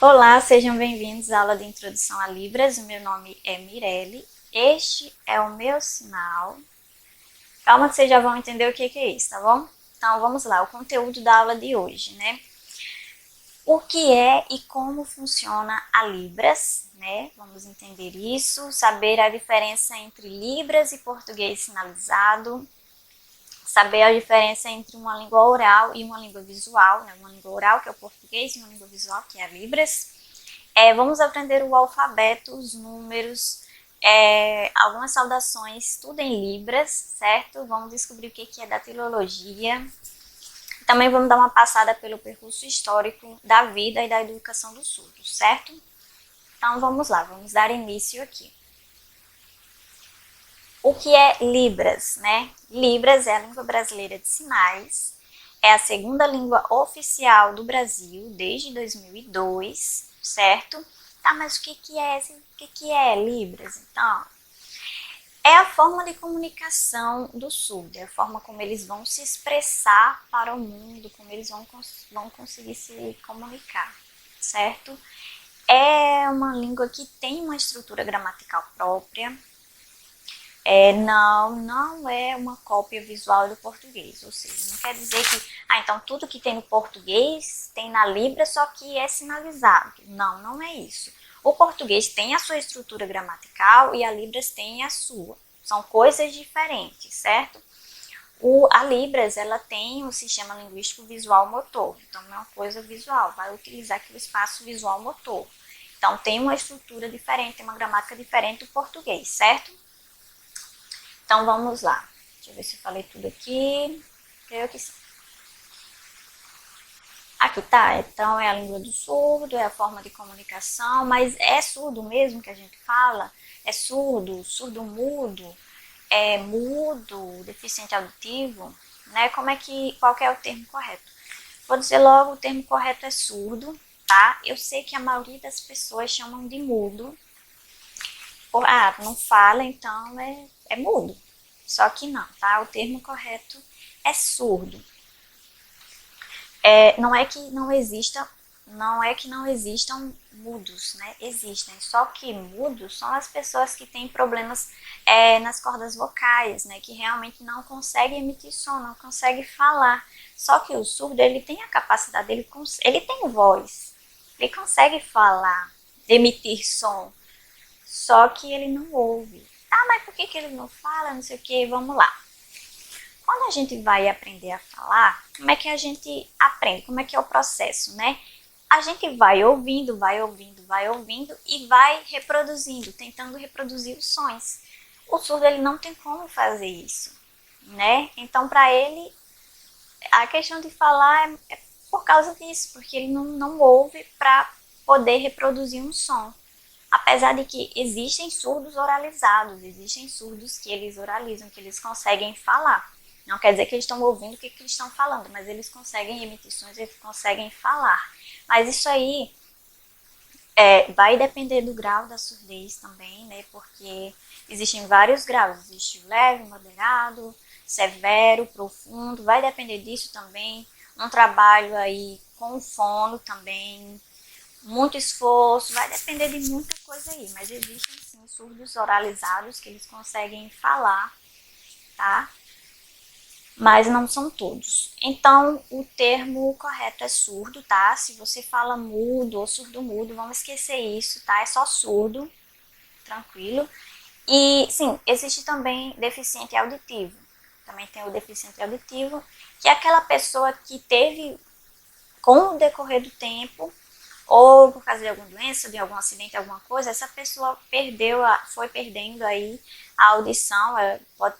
Olá, sejam bem-vindos à aula de Introdução a Libras. O meu nome é Mirelle. Este é o meu sinal. Calma que vocês já vão entender o que é isso, tá bom? Então, vamos lá, o conteúdo da aula de hoje, né? O que é e como funciona a Libras, né? Vamos entender isso, saber a diferença entre Libras e português sinalizado, saber a diferença entre uma língua oral e uma língua visual, né? Uma língua oral, que é o português, e uma língua visual, que é a Libras. Vamos aprender o alfabeto, os números, algumas saudações, tudo em Libras, certo? Vamos descobrir o que é datilologia. Também vamos dar uma passada pelo percurso histórico da vida e da educação dos surdos, certo? Então vamos lá, vamos dar início aqui. O que é Libras, né? Libras é a língua brasileira de sinais, é a segunda língua oficial do Brasil desde 2002, certo? Tá, mas o que é Libras, então? É a forma de comunicação do surdo, é a forma como eles vão se expressar para o mundo, como eles vão conseguir se comunicar, certo? É uma língua que tem uma estrutura gramatical própria, não é uma cópia visual do português, ou seja, não quer dizer que, então tudo que tem no português tem na Libra, só que é sinalizado. Não, não é isso. O português tem a sua estrutura gramatical e a Libras tem a sua. São coisas diferentes, certo? A Libras, ela tem um sistema linguístico visual motor, então não é uma coisa visual, vai utilizar aqui o espaço visual motor. Então tem uma estrutura diferente, tem uma gramática diferente do português, certo? Então vamos lá. Deixa eu ver se eu falei tudo aqui. Creio que sim. Aqui tá, então é a língua do surdo, é a forma de comunicação, mas é surdo mesmo que a gente fala? É surdo, surdo mudo, é mudo, deficiente auditivo, né? Qual que é o termo correto? Vou dizer logo, o termo correto é surdo, tá? Eu sei que a maioria das pessoas chamam de mudo. Não fala, então é mudo. Só que não, tá? O termo correto é surdo. Não é que não existam mudos, né? Existem. Só que mudos são as pessoas que têm problemas nas cordas vocais, né? Que realmente não conseguem emitir som, não conseguem falar. Só que o surdo, ele tem a capacidade, ele tem voz, ele consegue falar, emitir som, só que ele não ouve. Ah, mas por que ele não fala? Não sei o que, vamos lá. Quando a gente vai aprender a falar, como é que a gente aprende? Como é que é o processo, né? A gente vai ouvindo e vai reproduzindo, tentando reproduzir os sons. O surdo, ele não tem como fazer isso, né? Então, para ele, a questão de falar é por causa disso, porque ele não ouve para poder reproduzir um som. Apesar de que existem surdos oralizados, existem surdos que eles oralizam, que eles conseguem falar. Não quer dizer que eles estão ouvindo o que eles estão falando, mas eles conseguem emitir sons, eles conseguem falar. Mas isso aí vai depender do grau da surdez também, né? Porque existem vários graus, existe o leve, moderado, severo, profundo, vai depender disso também. Um trabalho aí com o fono também, muito esforço, vai depender de muita coisa aí, mas existem sim surdos oralizados que eles conseguem falar, tá? Mas não são todos. Então, o termo correto é surdo, tá? Se você fala mudo ou surdo-mudo, vamos esquecer isso, tá? É só surdo, tranquilo. E, sim, existe também deficiente auditivo. Também tem o deficiente auditivo, que é aquela pessoa que teve, com o decorrer do tempo, ou por causa de alguma doença, de algum acidente, alguma coisa, essa pessoa foi perdendo aí a audição, pode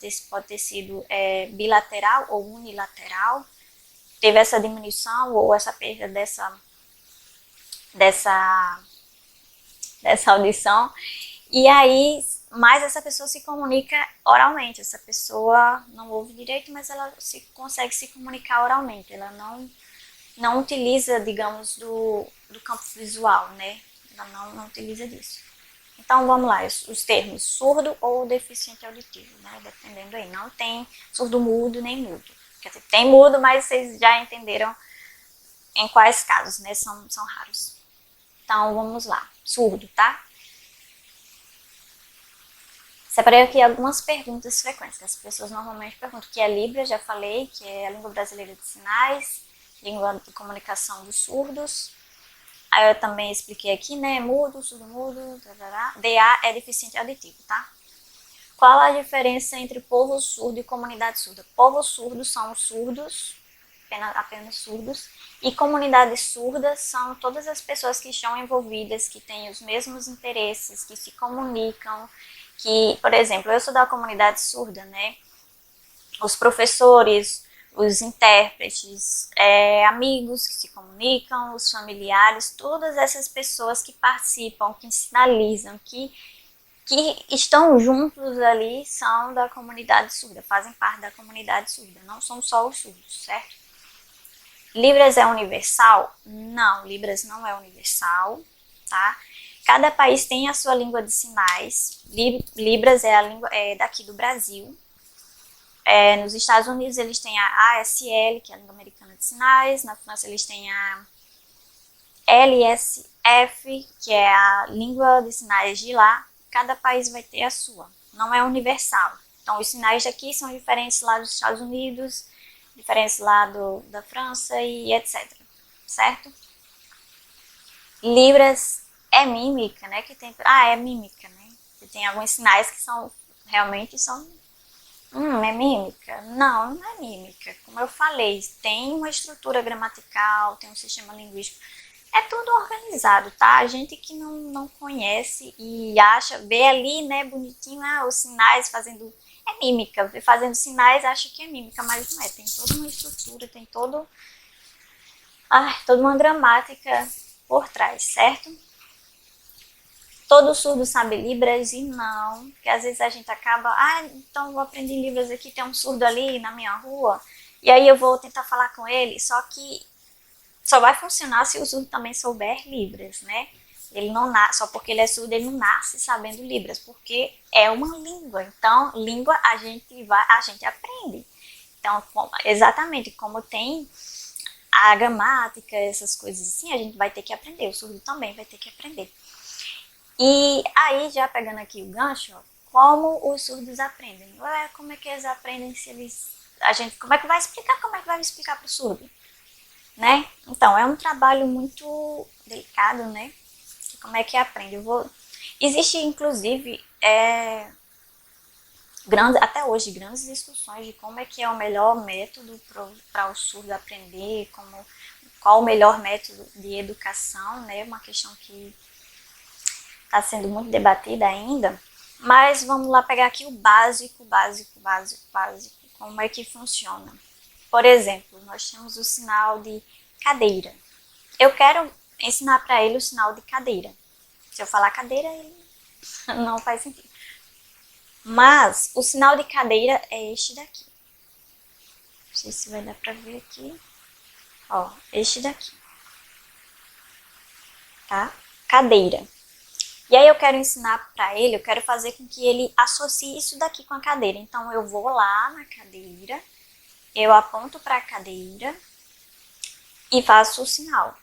ter sido bilateral ou unilateral, teve essa diminuição ou essa perda dessa audição, e aí, mas essa pessoa se comunica oralmente, essa pessoa não ouve direito, mas ela consegue se comunicar oralmente, ela não utiliza, digamos, do campo visual, né? Ela não utiliza disso. Então, vamos lá, os termos surdo ou deficiente auditivo, né? Dependendo aí. Não tem surdo mudo nem mudo. Quer dizer, tem mudo, mas vocês já entenderam em quais casos, né? São raros. Então, vamos lá. Surdo, tá? Separei aqui algumas perguntas frequentes, que as pessoas normalmente perguntam, que é Libras, já falei, que é a língua brasileira de sinais, língua de comunicação dos surdos. Aí eu também expliquei aqui, né, mudo, surdo mudo, DA é deficiente auditivo, tá? Qual a diferença entre povo surdo e comunidade surda? Povo surdo são os surdos, apenas surdos, e comunidades surdas são todas as pessoas que estão envolvidas, que têm os mesmos interesses, que se comunicam, que, por exemplo, eu sou da comunidade surda, né? Os professores, os intérpretes, amigos que se comunicam, os familiares, todas essas pessoas que participam, que sinalizam, que estão juntos ali são da comunidade surda, fazem parte da comunidade surda, não são só os surdos, certo? Libras é universal? Não, Libras não é universal, tá? Cada país tem a sua língua de sinais. Libras é a língua daqui do Brasil. Nos Estados Unidos eles têm a ASL, que é a língua americana de sinais. Na França eles têm a LSF, que é a língua de sinais de lá. Cada país vai ter a sua. Não é universal. Então os sinais daqui são diferentes lá dos Estados Unidos, diferentes lá da França e etc. Certo? Libras é mímica, né? É mímica, né? Que tem alguns sinais que realmente são. É mímica? Não, não é mímica. Como eu falei, tem uma estrutura gramatical, tem um sistema linguístico. É tudo organizado, tá? A gente que não conhece e vê ali, né, bonitinho, os sinais fazendo. É mímica, fazendo sinais acha que é mímica, mas não é. Tem toda uma estrutura, tem toda uma gramática por trás, certo? Todo surdo sabe Libras e não, porque às vezes a gente acaba, então vou aprender Libras aqui, tem um surdo ali na minha rua, e aí eu vou tentar falar com ele, só que só vai funcionar se o surdo também souber Libras, né? Ele não nasce, só porque ele é surdo, ele não nasce sabendo Libras, porque é uma língua. Então, língua a gente aprende. Então, exatamente como tem a gramática, essas coisas assim, a gente vai ter que aprender. O surdo também vai ter que aprender. E aí, já pegando aqui o gancho, como os surdos aprendem? Como é que eles aprendem se eles... como é que vai explicar? Como é que vai explicar para o surdo? Né? Então, é um trabalho muito delicado, né? Como é que aprende? Existe, inclusive, até hoje, grandes discussões de como é que é o melhor método para o surdo aprender, qual o melhor método de educação, né? Uma questão que está sendo muito debatida ainda. Mas vamos lá pegar aqui o básico, como é que funciona. Por exemplo, nós temos o sinal de cadeira. Eu quero ensinar para ele o sinal de cadeira. Se eu falar cadeira, ele não faz sentido. Mas o sinal de cadeira é este daqui. Não sei se vai dar para ver aqui. Ó, este daqui. Tá? Cadeira. E aí eu quero ensinar para ele, eu quero fazer com que ele associe isso daqui com a cadeira. Então eu vou lá na cadeira, eu aponto para a cadeira e faço o sinal.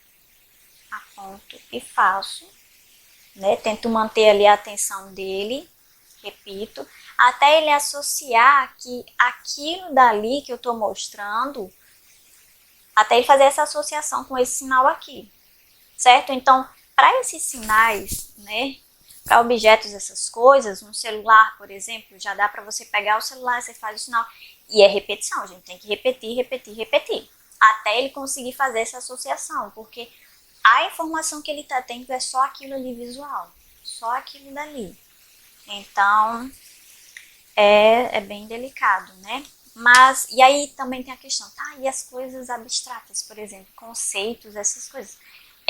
Aponto e faço, né? Tento manter ali a atenção dele, repito, até ele associar que aquilo dali que eu estou mostrando, até ele fazer essa associação com esse sinal aqui, certo? Então, para esses sinais, né, para objetos, essas coisas, um celular, por exemplo, já dá para você pegar o celular, você faz o sinal, e é repetição, a gente tem que repetir, até ele conseguir fazer essa associação, porque a informação que ele está tendo é só aquilo ali visual, só aquilo dali. Então, é bem delicado, né? Mas, e aí também tem a questão, e as coisas abstratas, por exemplo, conceitos, essas coisas.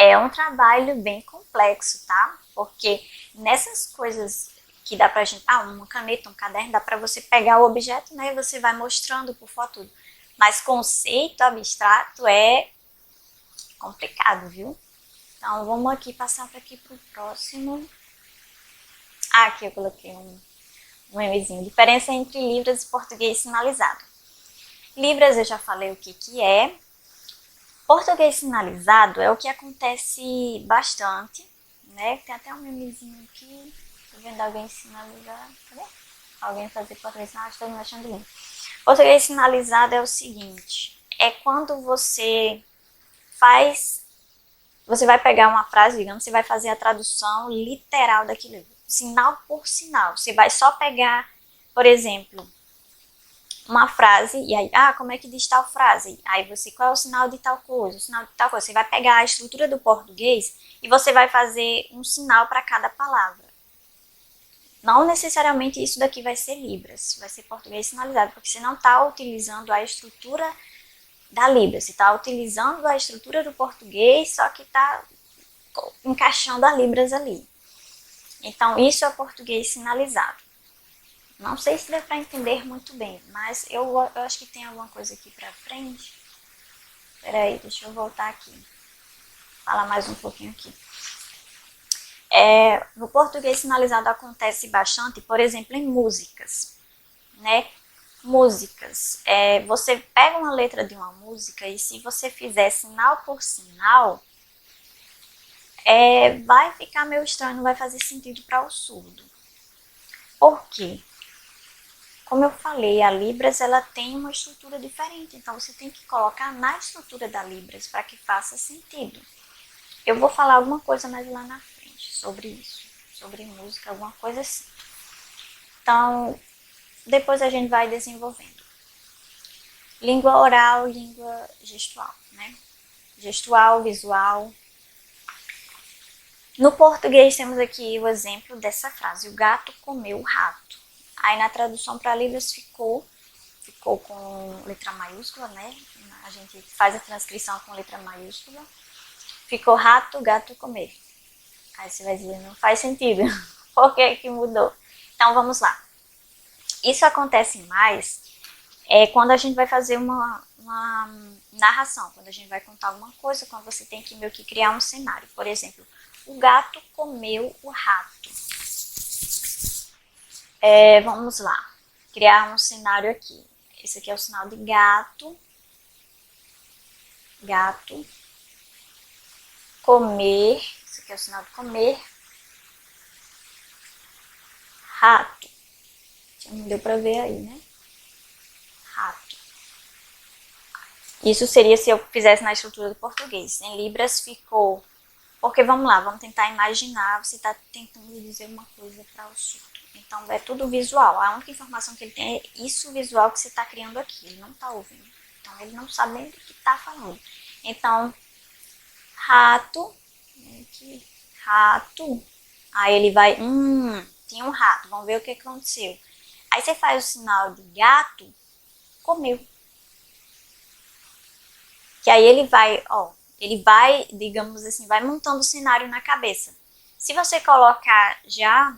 É um trabalho bem complexo, tá? Porque nessas coisas que dá pra gente, uma caneta, um caderno, dá pra você pegar o objeto, né? E você vai mostrando por foto tudo. Mas conceito abstrato é complicado, viu? Então, vamos aqui passar para aqui pro próximo. Aqui eu coloquei um memezinho. Diferença entre Libras e português sinalizado. Libras eu já falei o que é. Português sinalizado é o que acontece bastante, né? Tem até um memezinho aqui, tô vendo alguém sinalizar, cadê? Alguém fazer português sinalizado, estou me achando lindo. Português sinalizado é o seguinte, é quando você vai pegar uma frase, digamos, você vai fazer a tradução literal daquilo, sinal por sinal. Você vai só pegar, por exemplo, uma frase, e aí, como é que diz tal frase? Aí você, qual é o sinal de tal coisa? O sinal de tal coisa. Você vai pegar a estrutura do português e você vai fazer um sinal para cada palavra. Não necessariamente isso daqui vai ser Libras, vai ser português sinalizado, porque você não está utilizando a estrutura da Libras, você está utilizando a estrutura do português, só que está encaixando a Libras ali. Então, isso é português sinalizado. Não sei se deu para entender muito bem, mas eu acho que tem alguma coisa aqui para frente. Peraí, deixa eu voltar aqui. Falar mais um pouquinho aqui. No português sinalizado acontece bastante, por exemplo, em músicas, né? Músicas. Você pega uma letra de uma música e se você fizer sinal por sinal, vai ficar meio estranho, não vai fazer sentido para o surdo. Por quê? Como eu falei, a Libras ela tem uma estrutura diferente, então você tem que colocar na estrutura da Libras para que faça sentido. Eu vou falar alguma coisa mais lá na frente sobre isso, sobre música, alguma coisa assim. Então, depois a gente vai desenvolvendo. Língua oral, língua gestual, né? Gestual, visual. No português temos aqui o exemplo dessa frase, o gato comeu o rato. Aí na tradução para Libras ficou com letra maiúscula, né? A gente faz a transcrição com letra maiúscula. Ficou rato, gato comer. Aí você vai dizer, não faz sentido. Por que que mudou? Então vamos lá. Isso acontece mais quando a gente vai fazer uma narração, quando a gente vai contar alguma coisa, quando você tem que meio que criar um cenário. Por exemplo, o gato comeu o rato. Vamos lá, criar um cenário aqui. Esse aqui é o sinal de gato. Gato. Comer. Esse aqui é o sinal de comer. Rato. Não deu pra ver aí, né? Rato. Isso seria se eu fizesse na estrutura do português. Em Libras ficou... Porque vamos lá, vamos tentar imaginar. Você está tentando dizer uma coisa para o surdo. Então, é tudo visual. A única informação que ele tem é isso visual que você está criando aqui. Ele não está ouvindo. Então, ele não sabe nem do que está falando. Então, rato. Aqui, rato. Aí ele vai, tinha um rato. Vamos ver o que aconteceu. Aí você faz o sinal de gato, comeu. Que aí ele vai, digamos assim, vai montando o cenário na cabeça. Se você colocar já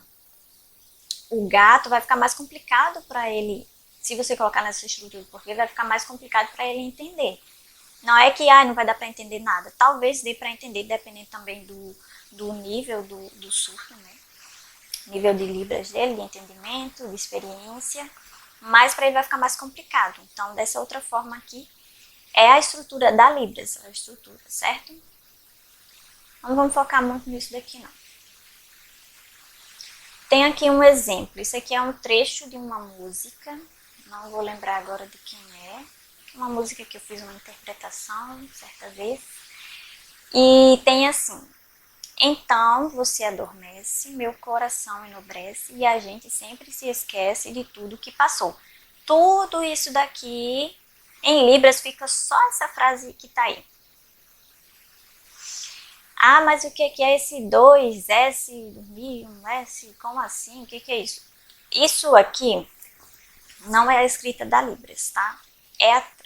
o gato, vai ficar mais complicado para ele. Se você colocar nessa estrutura, porque vai ficar mais complicado para ele entender. Não é que não vai dar para entender nada. Talvez dê para entender, dependendo também do nível do surdo, né? Nível de Libras dele, de entendimento, de experiência. Mas para ele vai ficar mais complicado. Então, dessa outra forma aqui, é a estrutura da Libras, a estrutura, certo? Não vamos focar muito nisso daqui, não. Tem aqui um exemplo. Isso aqui é um trecho de uma música. Não vou lembrar agora de quem é. Uma música que eu fiz uma interpretação certa vez. E tem assim. Então você adormece, meu coração enobrece e a gente sempre se esquece de tudo que passou. Tudo isso daqui, em Libras, fica só essa frase que tá aí. Mas o que é esse 2S, dormir, 1S, como assim? O que é isso? Isso aqui não é a escrita da Libras, tá?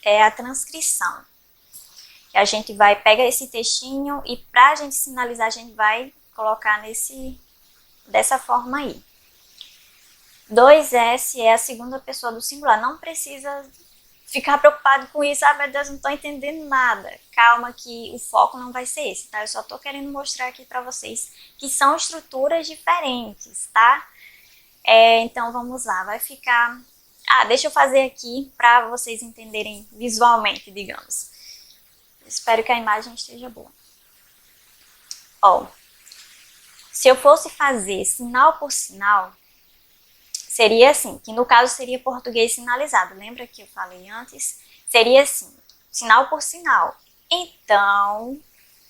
É a transcrição. A gente vai pegar esse textinho e pra gente sinalizar, a gente vai colocar dessa forma aí. 2S é a segunda pessoa do singular. Não precisa ficar preocupado com isso. Meu Deus, não tô entendendo nada. Calma que o foco não vai ser esse, tá? Eu só tô querendo mostrar aqui pra vocês que são estruturas diferentes, tá? Então, vamos lá. Vai ficar... deixa eu fazer aqui pra vocês entenderem visualmente, digamos. Espero que a imagem esteja boa. Ó, se eu fosse fazer sinal por sinal, seria assim, que no caso seria português sinalizado. Lembra que eu falei antes? Seria assim, sinal por sinal. Então,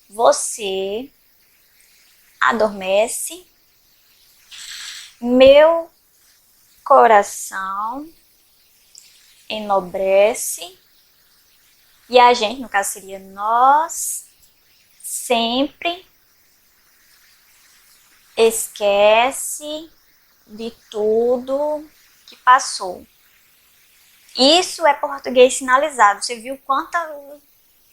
você adormece, meu coração enobrece, e a gente, no caso seria nós, sempre esquece de tudo que passou. Isso é português sinalizado. Você viu quanta...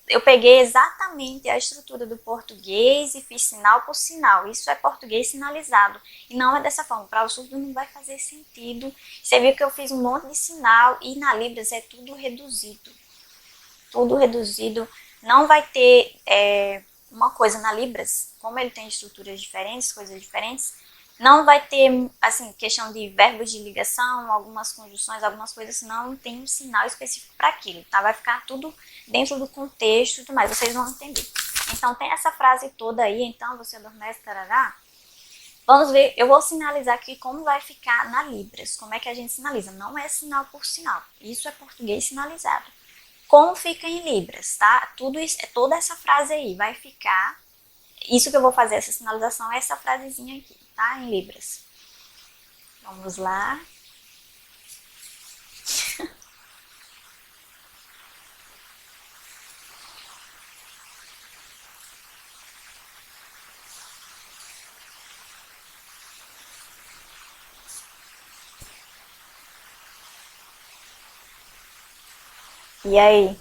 Eu peguei exatamente a estrutura do português e fiz sinal por sinal. Isso é português sinalizado. E não é dessa forma. Para o surdo não vai fazer sentido. Você viu que eu fiz um monte de sinal e na Libras é tudo reduzido. Tudo reduzido. Não vai ter uma coisa na Libras, como ele tem estruturas diferentes, coisas diferentes, não vai ter, assim, questão de verbos de ligação, algumas conjunções, algumas coisas, não tem um sinal específico para aquilo, tá? Vai ficar tudo dentro do contexto e tudo mais, vocês vão entender. Então, tem essa frase toda aí, então, você adormece, tarará. Vamos ver, eu vou sinalizar aqui como vai ficar na Libras, como é que a gente sinaliza. Não é sinal por sinal, isso é português sinalizado. Como fica em Libras, tá? Tudo isso, toda essa frase aí vai ficar... Isso que eu vou fazer, essa sinalização, é essa frasezinha aqui, tá? Em Libras. Vamos lá. E aí?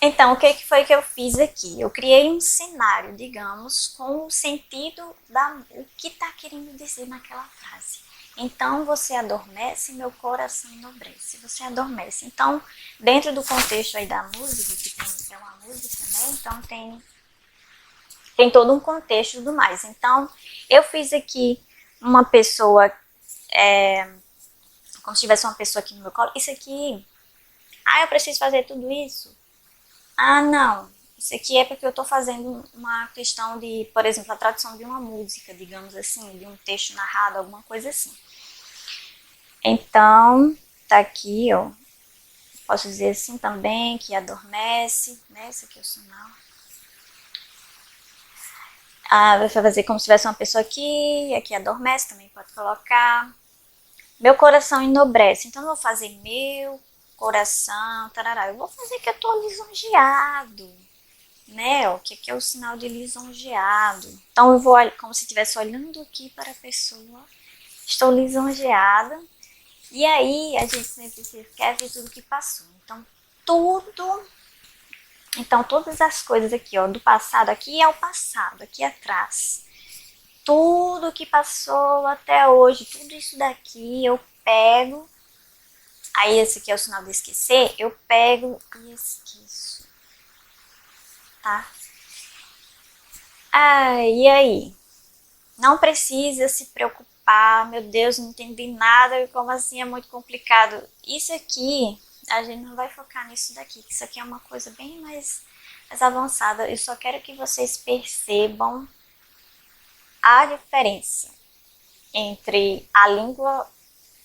Então, o que foi que eu fiz aqui? Eu criei um cenário, digamos, com o sentido o que está querendo dizer naquela frase. Então, você adormece, meu coração enobrece. Você adormece. Então, dentro do contexto aí da música, que é uma música, né? Então, tem todo um contexto e tudo mais. Então, eu fiz aqui uma pessoa, como se tivesse uma pessoa aqui no meu colo. Isso aqui, eu preciso fazer tudo isso? Não, isso aqui é porque eu estou fazendo uma questão de, por exemplo, a tradução de uma música, digamos assim, de um texto narrado, alguma coisa assim. Então, tá aqui, ó. Posso dizer assim também, que adormece, né? Esse aqui é o sinal. Vai fazer como se tivesse uma pessoa aqui, aqui adormece, também pode colocar. Meu coração enobrece, então eu vou fazer meu coração, tarará. Eu vou fazer que eu tô lisonjeado, né? O que é o sinal de lisonjeado. Então eu vou como se estivesse olhando aqui para a pessoa. Estou lisonjeada. E aí a gente sempre se esquece de tudo que passou. Então todas as coisas aqui, ó, do passado, aqui é o passado, aqui atrás. Tudo que passou até hoje, tudo isso daqui eu pego. Aí esse aqui é o sinal de esquecer, eu pego e esqueço. Tá? E aí? Não precisa se preocupar, meu Deus, não entendi nada, como assim é muito complicado. Isso aqui, a gente não vai focar nisso daqui, isso aqui é uma coisa bem mais avançada. Eu só quero que vocês percebam a diferença entre a língua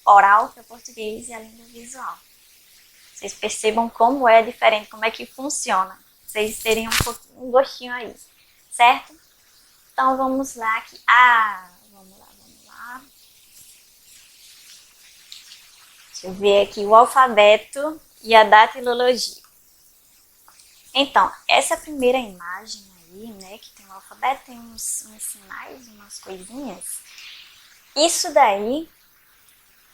oral, que é o português, e a língua visual. Vocês percebam como é diferente, como é que funciona. Vocês terem um gostinho aí, certo? Então vamos lá aqui. Vamos lá. Deixa eu ver aqui o alfabeto e a datilologia. Então, essa primeira imagem aí, né, que tem o alfabeto, tem uns sinais, umas coisinhas. Isso daí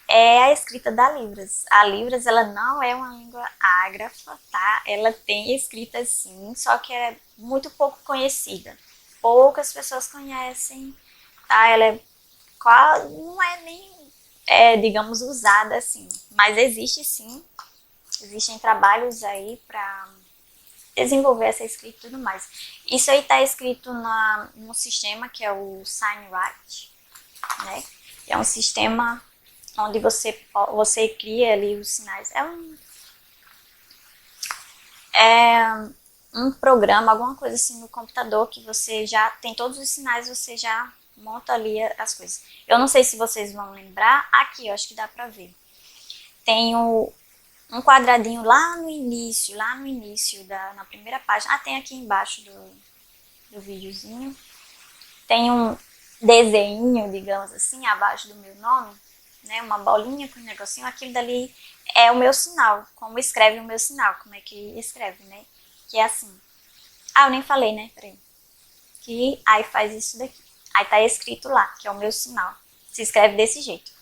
é a escrita da Libras. A Libras, ela não é uma língua ágrafa, tá? Ela tem escrita sim, só que é muito pouco conhecida. Poucas pessoas conhecem, tá? Ela não é nem, digamos, usada assim. Mas existe sim. Existem trabalhos aí para desenvolver essa escrita e tudo mais. Isso aí tá escrito no sistema que é o SignWrite, né? É um sistema onde você cria ali os sinais. é um programa, alguma coisa assim no computador que você já tem todos os sinais, você já monta ali as coisas. Eu não sei se vocês vão lembrar, aqui eu acho que dá pra ver. Tem um quadradinho lá no início, na primeira página. Ah, tem aqui embaixo do videozinho. Tem um desenho, digamos assim, abaixo do meu nome, né? Uma bolinha com um negocinho. Aquilo dali é o meu sinal. Como escreve o meu sinal? Como é que escreve, né? Que é assim. Ah, eu nem falei, né? Peraí. Que aí faz isso daqui. Aí tá escrito lá, que é o meu sinal. Se escreve desse jeito,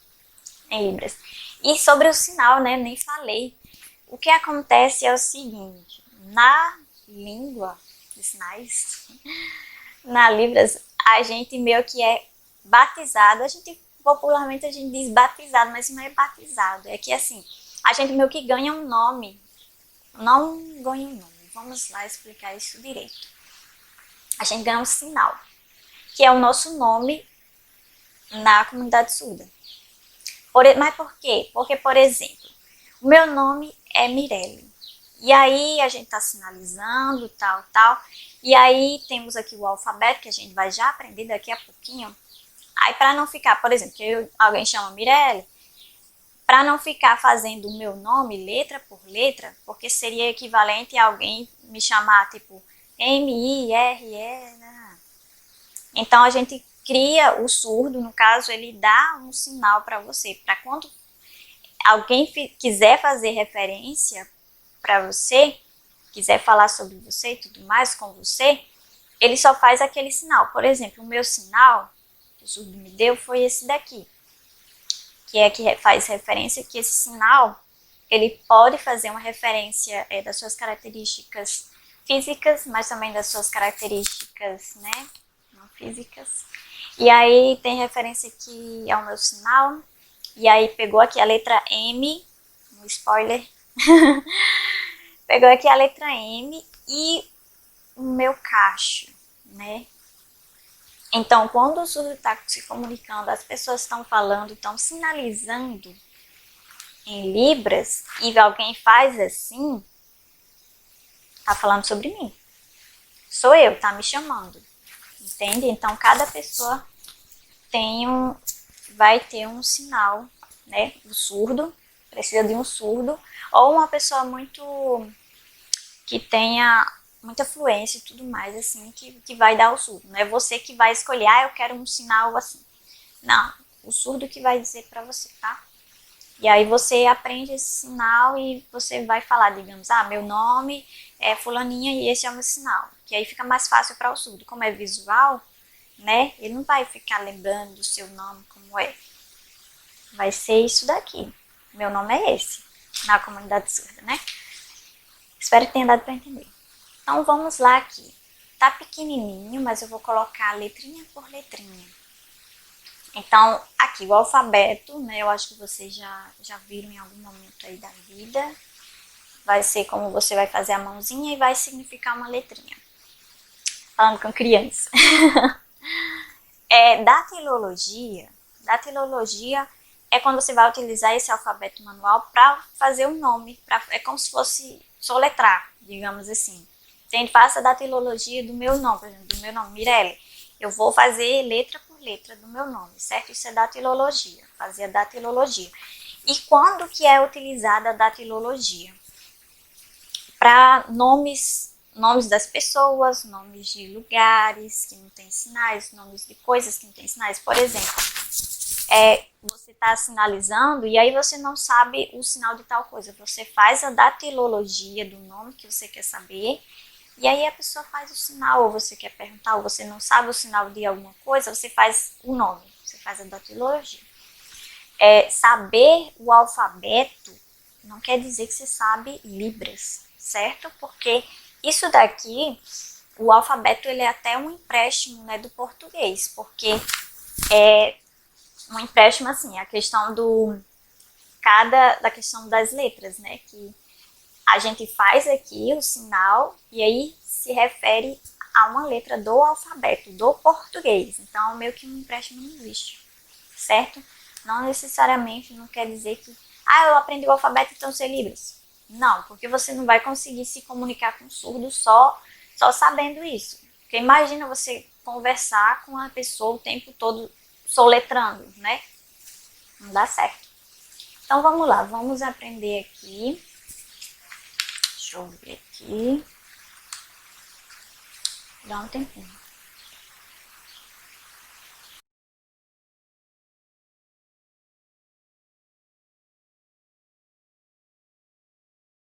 em Libras. E sobre o sinal, né? Nem falei. O que acontece é o seguinte. Na língua de sinais, na Libras, a gente meio que é batizado. A gente, popularmente, a gente diz batizado, mas não é batizado. É que assim, a gente meio que ganha um nome. Não ganha um nome. Vamos lá explicar isso direito. A gente ganha um sinal, que é o nosso nome na comunidade surda. Mas por quê? Porque, por exemplo, o meu nome é Mirelle. E aí a gente está sinalizando, tal. E aí temos aqui o alfabeto, que a gente vai já aprender daqui a pouquinho. Aí para não ficar, por exemplo, que alguém chama Mirelle, para não ficar fazendo o meu nome letra por letra, porque seria equivalente a alguém me chamar tipo M-I-R-E, né? Então a gente cria o surdo, no caso, ele dá um sinal para você, para quando alguém quiser fazer referência para você, quiser falar sobre você e tudo mais com você, ele só faz aquele sinal. Por exemplo, o meu sinal que o surdo me deu foi esse daqui, que é que faz referência que esse sinal ele pode fazer uma referência das suas características físicas, mas também das suas características, né, não físicas. E aí tem referência aqui ao meu sinal, e aí pegou aqui a letra M, um spoiler, pegou aqui a letra M e o meu cacho, né? Então, quando o surdo está se comunicando, as pessoas estão falando, estão sinalizando em Libras, e alguém faz assim, tá falando sobre mim. Sou eu, tá me chamando. Entende? Então, cada pessoa vai ter um sinal, né? O surdo precisa de um surdo, ou uma pessoa que tenha muita fluência e tudo mais, assim, que vai dar o surdo. Não é você que vai escolher, eu quero um sinal assim. Não, o surdo que vai dizer para você, tá? E aí você aprende esse sinal e você vai falar, digamos, meu nome é fulaninha e esse é o meu sinal. Que aí fica mais fácil para o surdo. Como é visual, né? Ele não vai ficar lembrando do seu nome como é. Vai ser isso daqui. Meu nome é esse, na comunidade surda, né? Espero que tenha dado para entender. Então vamos lá aqui. Tá pequenininho, mas eu vou colocar letrinha por letrinha. Então, aqui o alfabeto, né? Eu acho que vocês já viram em algum momento aí da vida. Vai ser como você vai fazer a mãozinha e vai significar uma letrinha. Falando com criança. Datilologia é quando você vai utilizar esse alfabeto manual para fazer o nome. É como se fosse soletrar, digamos assim. Se a gente faça a datilologia do meu nome, por exemplo, do meu nome, Mirelle, eu vou fazer letra por letra do meu nome, certo? Isso é datilologia, fazer a datilologia. E quando que é utilizada a datilologia? Para nomes das pessoas, nomes de lugares que não tem sinais, nomes de coisas que não tem sinais. Por exemplo, você está sinalizando e aí você não sabe o sinal de tal coisa. Você faz a datilologia do nome que você quer saber e aí a pessoa faz o sinal, ou você quer perguntar, ou você não sabe o sinal de alguma coisa, você faz o nome, você faz a datilologia. Saber o alfabeto não quer dizer que você sabe Libras, certo? Porque isso daqui, o alfabeto, ele é até um empréstimo, né, do português, porque é um empréstimo assim, a questão da questão das letras, né, que a gente faz aqui o sinal e aí se refere a uma letra do alfabeto, do português. Então, meio que um empréstimo não existe, certo? Não necessariamente não quer dizer que, eu aprendi o alfabeto, então sei Libras. Não, porque você não vai conseguir se comunicar com o surdo só sabendo isso. Porque imagina você conversar com a pessoa o tempo todo soletrando, né? Não dá certo. Então vamos lá, vamos aprender aqui. Deixa eu ver aqui. Dá um tempinho.